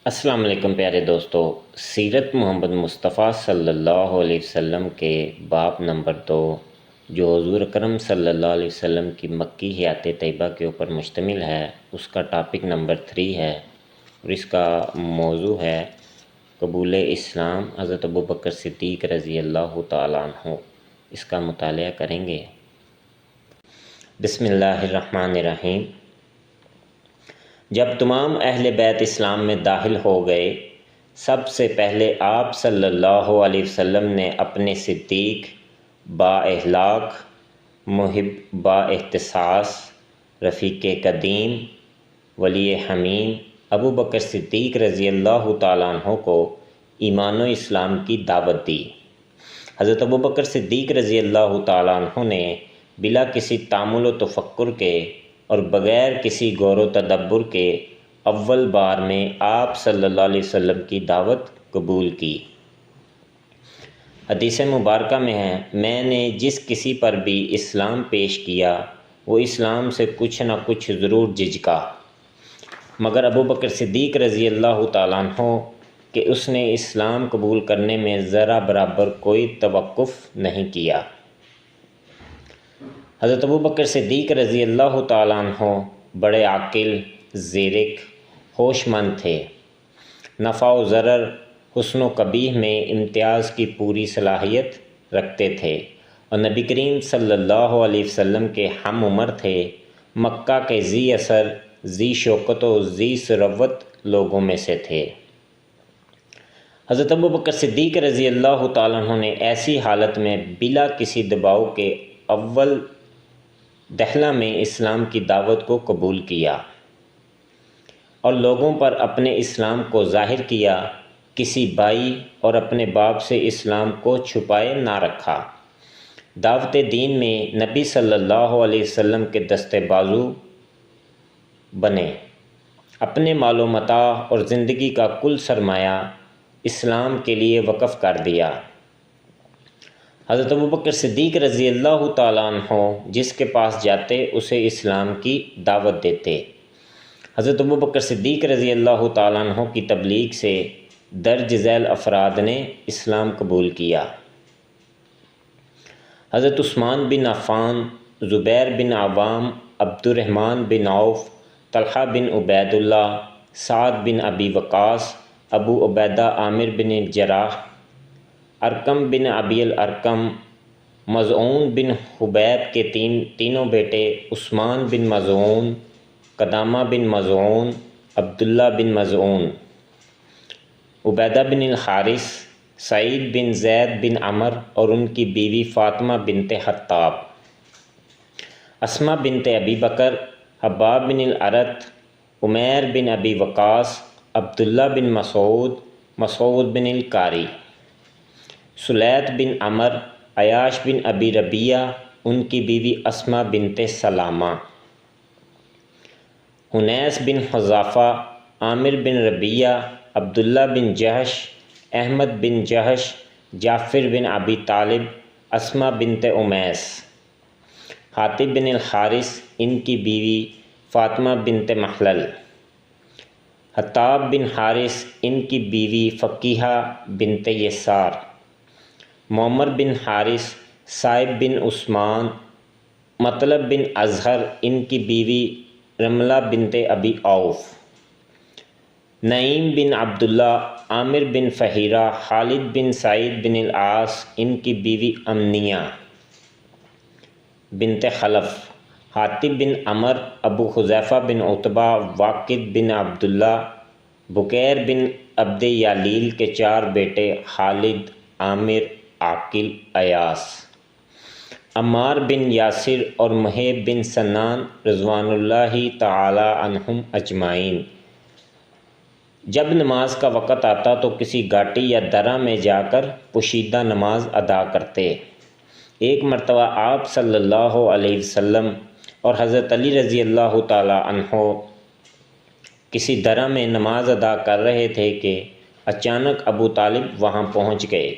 السلام علیکم پیارے دوستو، سیرت محمد مصطفیٰ صلی اللہ علیہ وسلم کے باب نمبر 2 جو حضور اکرم صلی اللہ علیہ وسلم کی مکی حیات طیبہ کے اوپر مشتمل ہے، اس کا ٹاپک نمبر 3 ہے اور اس کا موضوع ہے قبول اسلام حضرت ابوبکر صدیق رضی اللہ تعالیٰ عنہ۔ اس کا مطالعہ کریں گے۔ بسم اللہ الرحمن الرحیم۔ جب تمام اہل بیت اسلام میں داخل ہو گئے، سب سے پہلے آپ صلی اللہ علیہ وسلم نے اپنے صدیق، با اخلاق، محب با اختصاص، رفیق قدیم، ولی حمیم ابوبکر صدیق رضی اللہ تعالیٰ عنہ کو ایمان و اسلام کی دعوت دی۔ حضرت ابوبکر صدیق رضی اللہ تعالیٰ عنہ نے بلا کسی تامل و تفکر کے اور بغیر کسی غور و تدبر کے اول بار میں آپ صلی اللہ علیہ وسلم کی دعوت قبول کی۔ حدیث مبارکہ میں ہے، میں نے جس کسی پر بھی اسلام پیش کیا وہ اسلام سے کچھ نہ کچھ ضرور جھجکا، مگر ابوبکر صدیق رضی اللہ تعالیٰ عنہ کہ اس نے اسلام قبول کرنے میں ذرا برابر کوئی توقف نہیں کیا۔ حضرت ابوبکر صدیق رضی اللہ تعالیٰ عنہ بڑے عاقل، زیرک، ہوش مند تھے، نفع و ضرر، حسن و قبیح میں امتیاز کی پوری صلاحیت رکھتے تھے اور نبی کریم صلی اللہ علیہ وسلم کے ہم عمر تھے، مکہ کے ذی اثر، ذی شوکت و ذی ثروت لوگوں میں سے تھے۔ حضرت ابوبکر صدیق رضی اللہ تعالیٰ عنہ نے ایسی حالت میں بلا کسی دباؤ کے اول دخلہ میں اسلام کی دعوت کو قبول کیا اور لوگوں پر اپنے اسلام کو ظاہر کیا، کسی بھائی اور اپنے باپ سے اسلام کو چھپائے نہ رکھا۔ دعوت دین میں نبی صلی اللہ علیہ وسلم کے دستے بازو بنے، اپنے مال و متاع اور زندگی کا کل سرمایہ اسلام کے لیے وقف کر دیا۔ حضرت ابوبکر صدیق رضی اللہ تعالیٰ عنہ جس کے پاس جاتے اسے اسلام کی دعوت دیتے۔ حضرت ابوبکر صدیق رضی اللہ تعالیٰ عنہ کی تبلیغ سے درج ذیل افراد نے اسلام قبول کیا۔ حضرت عثمان بن عفان، زبیر بن عوام، عبد الرحمن بن عوف، طلحہ بن عبید اللہ، سعد بن ابی وقاص، ابو عبیدہ عامر بن الجراح، ارقم بن ابی الارقم، مظعون بن حبیب کے تینوں بیٹے عثمان بن مظعون، قدامہ بن مظعون، عبداللہ بن مظعون، عبیدہ بن الحارث، سعید بن زید بن عمر اور ان کی بیوی فاطمہ بنت خطاب، اسماء بنت ابی بکر، حباب بن الارت، عمیر بن ابی وقاص، عبداللہ بن مسعود، مسعود بن القاری، سلیت بن عمر، عیاش بن ابی ربیہ، ان کی بیوی اسماء بنت سلامہ، حنیس بن حذافہ، عامر بن ربیہ، عبداللہ بن جہش، احمد بن جہش، جعفر بن ابی طالب، اسماء بنت امیس، حاطب بن الحارث، ان کی بیوی فاطمہ بنت محلل، حطاب بن حارث، ان کی بیوی فقیہہ بنت یسار، معمر بن حارث، صائب بن عثمان، مطلب بن اظہر، ان کی بیوی رملہ بنت ابی عوف، نعیم بن عبداللہ، عامر بن فہیرہ، خالد بن سعید بن العاص، ان کی بیوی امنیہ بنت خلف، حاطب بن عمر، ابو حذیفہ بن عتبہ، واقد بن عبداللہ، بکیر بن عبد یالیل کے 4 بیٹے خالد، عامر، عاقل، ایاس، عمار بن یاسر اور محب بن سنان رضوان اللہ تعالی عنہم اجمعین۔ جب نماز کا وقت آتا تو کسی گھاٹی یا درہ میں جا کر پوشیدہ نماز ادا کرتے۔ ایک مرتبہ آپ صلی اللہ علیہ وسلم اور حضرت علی رضی اللہ تعالی عنہ کسی درہ میں نماز ادا کر رہے تھے کہ اچانک ابو طالب وہاں پہنچ گئے۔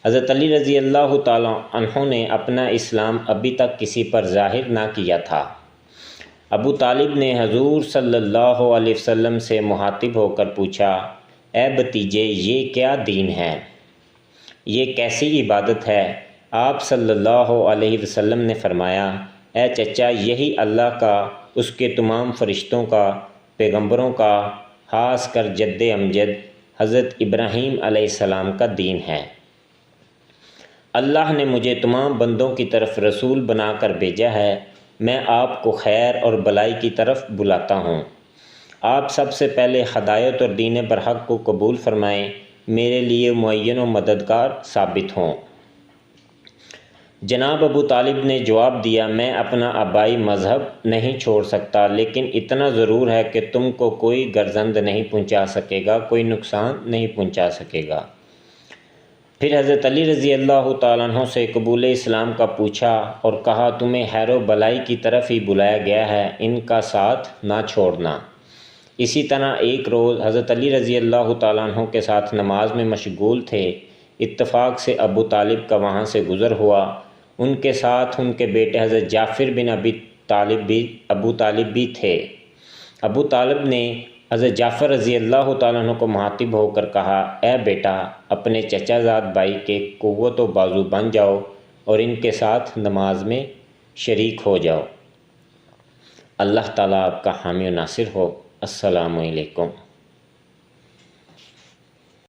حضرت علی رضی اللہ تعالیٰ عنہ نے اپنا اسلام ابھی تک کسی پر ظاہر نہ کیا تھا۔ ابو طالب نے حضور صلی اللہ علیہ وسلم سے مخاطب ہو کر پوچھا، اے بھتیجے، یہ کیا دین ہے؟ یہ کیسی عبادت ہے؟ آپ صلی اللہ علیہ وسلم نے فرمایا، اے چچا، یہی اللہ کا، اس کے تمام فرشتوں کا، پیغمبروں کا، خاص کر جد امجد حضرت ابراہیم علیہ السلام کا دین ہے۔ اللہ نے مجھے تمام بندوں کی طرف رسول بنا کر بھیجا ہے، میں آپ کو خیر اور بلائی کی طرف بلاتا ہوں۔ آپ سب سے پہلے ہدایت اور دین برحق کو قبول فرمائیں، میرے لیے معین و مددگار ثابت ہوں۔ جناب ابو طالب نے جواب دیا، میں اپنا آبائی مذہب نہیں چھوڑ سکتا، لیکن اتنا ضرور ہے کہ تم کو کوئی گرزند نہیں پہنچا سکے گا، کوئی نقصان نہیں پہنچا سکے گا۔ پھر حضرت علی رضی اللہ تعالیٰ عنہ سے قبول اسلام کا پوچھا اور کہا، تمہیں خیر و بلائی کی طرف ہی بلایا گیا ہے، ان کا ساتھ نہ چھوڑنا۔ اسی طرح ایک روز حضرت علی رضی اللہ تعالیٰ عنہ کے ساتھ نماز میں مشغول تھے، اتفاق سے ابو طالب کا وہاں سے گزر ہوا۔ ان کے ساتھ ان کے بیٹے حضرت جعفر بن ابو طالب بھی تھے۔ ابو طالب نے حضرت جعفر رضی اللہ تعالیٰ عنہ کو مخاطب ہو کر کہا، اے بیٹا، اپنے چچا زاد بھائی کے قوت و بازو بن جاؤ اور ان کے ساتھ نماز میں شریک ہو جاؤ۔ اللہ تعالیٰ آپ کا حامی و ناصر ہو۔ السلام علیکم۔